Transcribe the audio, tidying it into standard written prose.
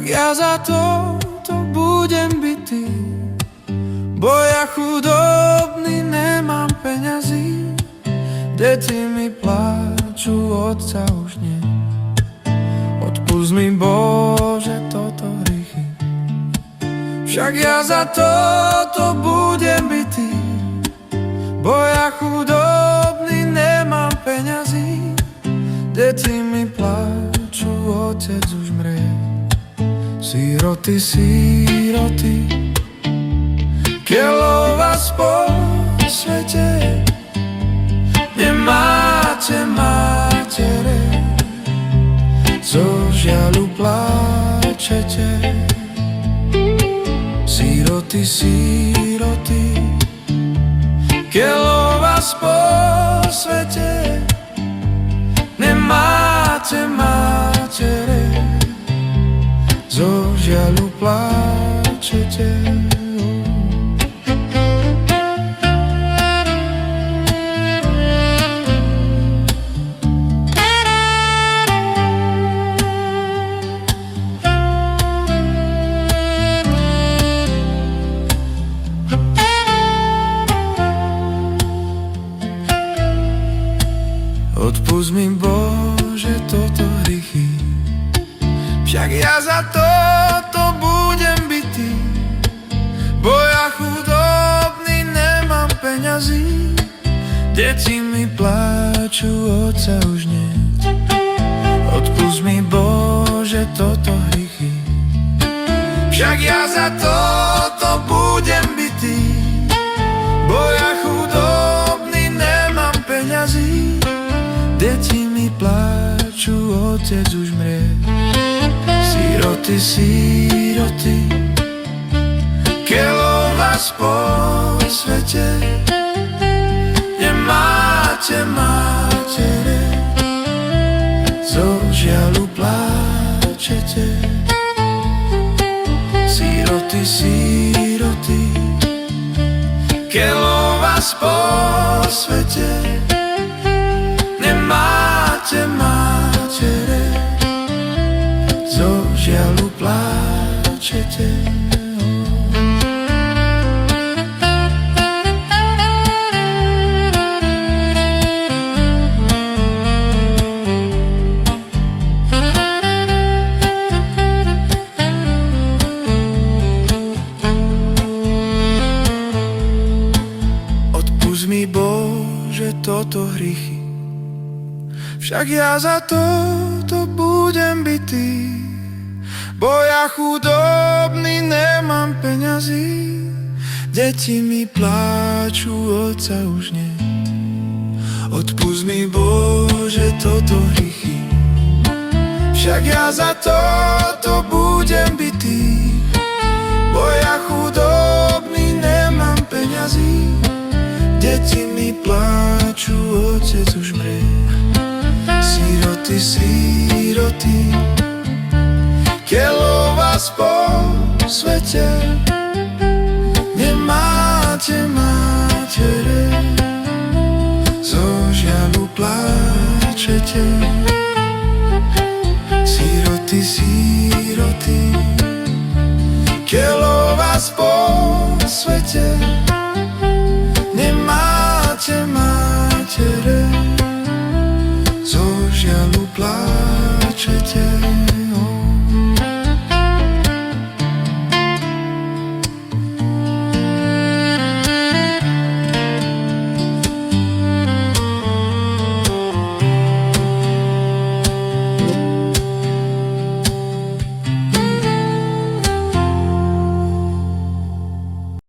ja za to budem bitý, bo ja chudobný, nemám peňazí. Deti mi pláču, otca už nie. Odpusť mi, Bože, toto hriechy. Však ja za to budem bitý, bo ja chudobný, nemám peňazí. Deti mi pláču, otec už mrie. Síroty, síroty, keľo vás po svete nemáte mátere, zo žiaľu pláčete. Síroty, síroty, keľo vás po svete nemáte mátere, zo žiaľu pláčete. Odpusť mi, Bože, toto hriechy. Však ja za to budem bitý, bo ja chudobný, nemám peňazí. Deti mi pláču, otca už nie. Odpusť mi, Bože, toto hriechy. Však ja za to budem bitý, bo ja chudobný, nemám peňazí. Deti mi pláču, otec už mrie. Síroty, síroty, keľo vás po svete nemáte mátere, zo žiaľu pláčete. Síroty, síroty, keľo vás po svete nemáte mátere, zo žiaľu pláčete. Odpusť mi, Bože, toto hriechy. Však ja za to budem bitý, bo ja chudobný, nemám peňazí. Deti mi pláču, otca už nie. Odpusť mi, Bože, toto hriechy. Však ja za to budem bitý, bo ja chudobný, nemám peňazí. Deti mi pláču, otec už mrie. Síroty, síroty, keľo vás po svete nemáte mátere, zo žiaľu pláčete. Síroty, síroty, keľo vás po svete nemáte mátere, zo žiaľu pláčete.